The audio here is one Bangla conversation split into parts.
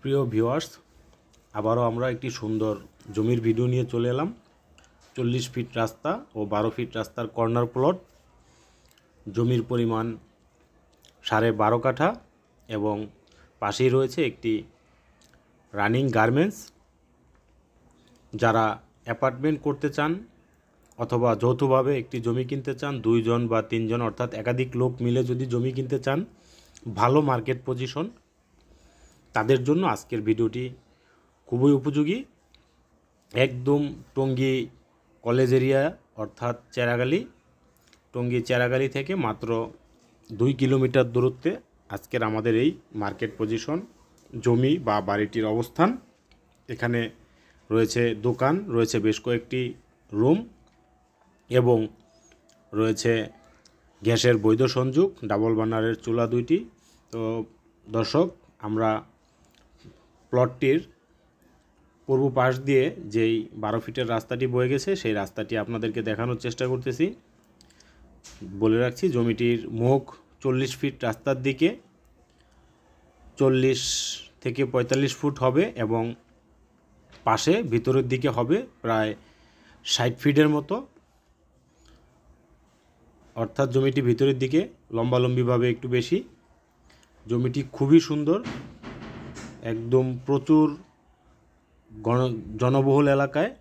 প্রিয় ভিউয়ার্স, আবারও আমরা একটি সুন্দর জমির ভিডিও নিয়ে চলে এলাম। 40 ফিট রাস্তা ও 12 ফিট রাস্তার কর্নার প্লট। জমির পরিমাণ 12.5 কাঠা এবং পাশেই রয়েছে একটি রানিং গার্মেন্টস। যারা অ্যাপার্টমেন্ট করতে চান অথবা যৌথভাবে একটি জমি কিনতে চান, 2 জন বা 3 জন অর্থাৎ একাধিক লোক মিলে যদি জমি কিনতে চান, ভালো মার্কেট পজিশন, তাদের জন্য আজকের ভিডিওটি খুবই উপযোগী। একদম টঙ্গী কলেজ এরিয়া অর্থাৎ টঙ্গী চেরাগালি থেকে মাত্র 2 কিলোমিটার দূরত্বে আজকের আমাদের এই মার্কেট পজিশন জমি বা বাড়িটির অবস্থান। এখানে রয়েছে দোকান, রয়েছে বেশ কয়েকটি রুম এবং রয়েছে গ্যাসের বৈধ সংযোগ, ডাবল বার্নারের চুলা 2টি। তো দর্শক, আমরা প্লটটির পূর্ব পাশ দিয়ে যেই 12 ফিটের রাস্তাটি বয়ে গেছে সেই রাস্তাটি আপনাদেরকে দেখানোর চেষ্টা করতেছি। বলে রাখছি, জমিটির মুখ 40 ফিট রাস্তার দিকে, 40 থেকে 45 ফুট হবে এবং পাশে ভিতরের দিকে হবে প্রায় 60 ফিটের মতো, অর্থাৎ জমিটি ভিতরের দিকে লম্বালম্বিভাবে একটু বেশি। জমিটি খুবই সুন্দর, একদম প্রচুর জনবহুল এলাকায়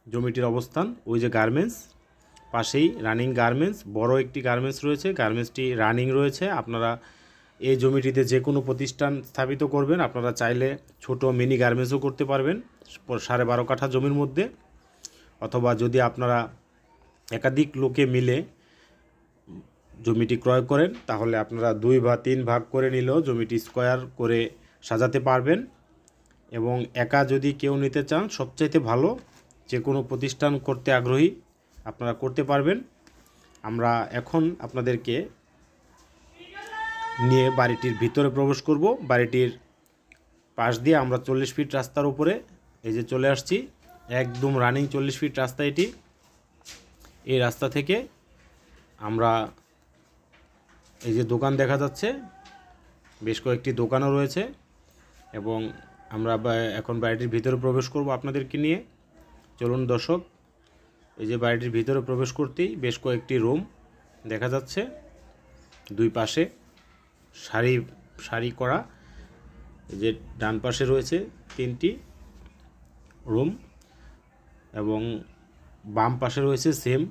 জমিটির অবস্থান। ওই যে গার্মেন্টস, পাশেই রানিং গার্মেন্টস, বড় একটি গার্মেন্টস রয়েছে, গার্মেন্টসটি রানিং রয়েছে। আপনারা এই জমিটিতে যে কোনো প্রতিষ্ঠান স্থাপিত করবেন, আপনারা চাইলে ছোট মিনি গার্মেন্টসও করতে পারবেন 12.5 কাঠা জমির মধ্যে। অথবা যদি আপনারা একাধিক লোকে মিলে জমিটি ক্রয় করেন, তাহলে আপনারা 2 বা 3 ভাগ করে নিলেও জমিটি স্কোয়ার করে সাজাতে পারবেন। এবং একা যদি কেউ নিতে চান, সবচাইতে ভালো, যে কোনো প্রতিষ্ঠান করতে আগ্রহী আপনারা করতে পারবেন। আমরা এখন আপনাদেরকে নিয়ে বাড়িটির ভিতরে প্রবেশ করব। বাড়িটির পাশ দিয়ে আমরা 40 ফিট রাস্তার উপরে এই যে চলে আসছি। একদম রানিং 40 ফিট রাস্তা এটি। এই রাস্তা থেকে আমরা এই যে দোকান দেখা যাচ্ছে, বেশ কয়েকটি দোকানও রয়েছে এবং আমরা এখন বাড়িটির ভিতরে প্রবেশ করব আপনাদেরকে নিয়ে। চলুন দর্শক, এই যে বাড়িটির ভিতরে প্রবেশ করতেই বেশ কয়েকটি রুম দেখা যাচ্ছে, দুই পাশে সারি করা। এই যে ডান পাশে রয়েছে 3টি রুম এবং বাম পাশে রয়েছে সেম,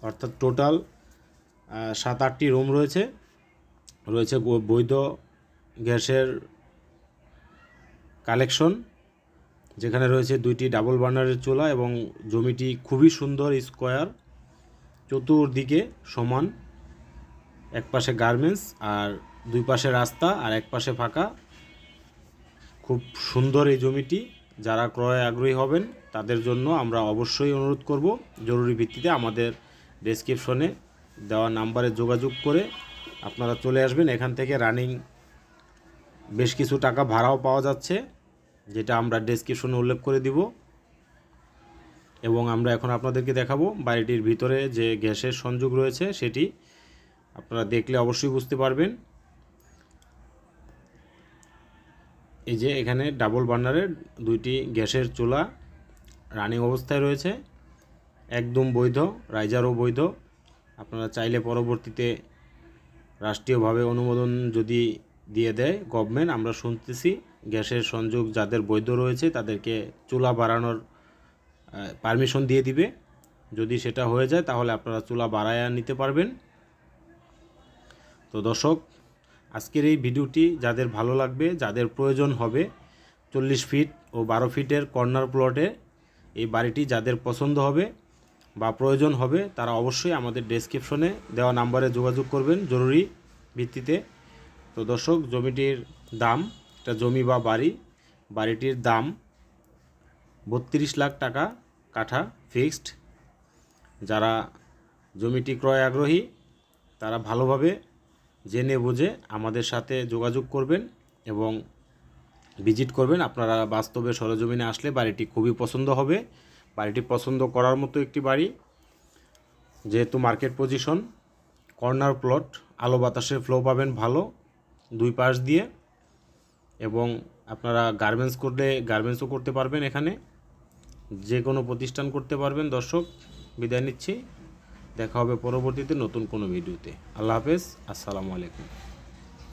অর্থাৎ টোটাল 7-8টি রুম রয়েছে। বৈধ গ্যাসের কালেকশন, যেখানে রয়েছে 2টি ডাবল বার্নারের চুলা এবং জমিটি খুবই সুন্দর স্কোয়ার, চতুর্দিকে সমান। এক পাশে গার্মেন্টস আর 2 পাশে রাস্তা আর এক পাশে ফাঁকা। খুব সুন্দর এই জমিটি। যারা ক্রয় আগ্রহী হবেন তাদের জন্য আমরা অবশ্যই অনুরোধ করব, জরুরি ভিত্তিতে আমাদের ডেসক্রিপশনে দেওয়া নাম্বারে যোগাযোগ করে আপনারা চলে আসবেন। এখান থেকে রানিং বেশ কিছু টাকা ভাড়াও পাওয়া যাচ্ছে, যেটা আমরা ডেসক্রিপশনে উল্লেখ করে দিব। এবং আমরা এখন আপনাদেরকে দেখাবো বাড়িটির ভিতরে যে গ্যাসের সংযোগ রয়েছে, সেটি আপনারা দেখলে অবশ্যই বুঝতে পারবেন। এই যে এখানে ডাবল বার্নারের 2টি গ্যাসের চুলা রানিং অবস্থায় রয়েছে, একদম বৈধ, রাইজারও বৈধ। আপনারা চাইলে পরবর্তীতে রাষ্ট্রীয়ভাবে অনুমোদন যদি দিয়ে দেয় গভর্নমেন্ট, আমরা শুনতেছি গ্যাসের সংযোগ যাদের বৈধ রয়েছে তাদেরকে চুলা বাড়ানোর পারমিশন দিয়ে দিবে। যদি সেটা হয়ে যায় তাহলে আপনারা চুলা বাড়ায়া নিতে পারবেন। তো দর্শক, আজকের এই ভিডিওটি যাদের ভালো লাগবে, যাদের প্রয়োজন হবে 40 ফিট ও 12 ফিটের কর্নার প্লটে এই বাড়িটি যাদের পছন্দ হবে বা প্রয়োজন হবে, তারা অবশ্যই আমাদের ডেসক্রিপশনে দেওয়া নাম্বারে যোগাযোগ করবেন জরুরি ভিত্তিতে। তো দর্শক, জমিটির দাম, এটা জমি বা বাড়িটির দাম 32 লাখ টাকা কাঠা ফিক্সড। যারা জমিটি ক্রয় আগ্রহী তারা ভালোভাবে জেনে বুঝে আমাদের সাথে যোগাযোগ করবেন এবং ভিজিট করবেন। আপনারা বাস্তবে সরজমিনে আসলে বাড়িটি খুবই পছন্দ হবে। বাড়িটি পছন্দ করার মতো একটি বাড়ি, যেহেতু মার্কেট পজিশন, কর্নার প্লট, আলো বাতাসের ফ্লো পাবেন ভালো 2 পাশ দিয়ে। এবং আপনারা গার্মেন্টস করলে গার্মেন্টসও করতে পারবেন। এখানে যে কোনো প্রতিষ্ঠান করতে পারবেন। দর্শক, বিদায় নিচ্ছি, দেখা হবে পরবর্তীতে নতুন কোনো ভিডিওতে। আল্লাহ হাফেজ, আসসালামু আলাইকুম।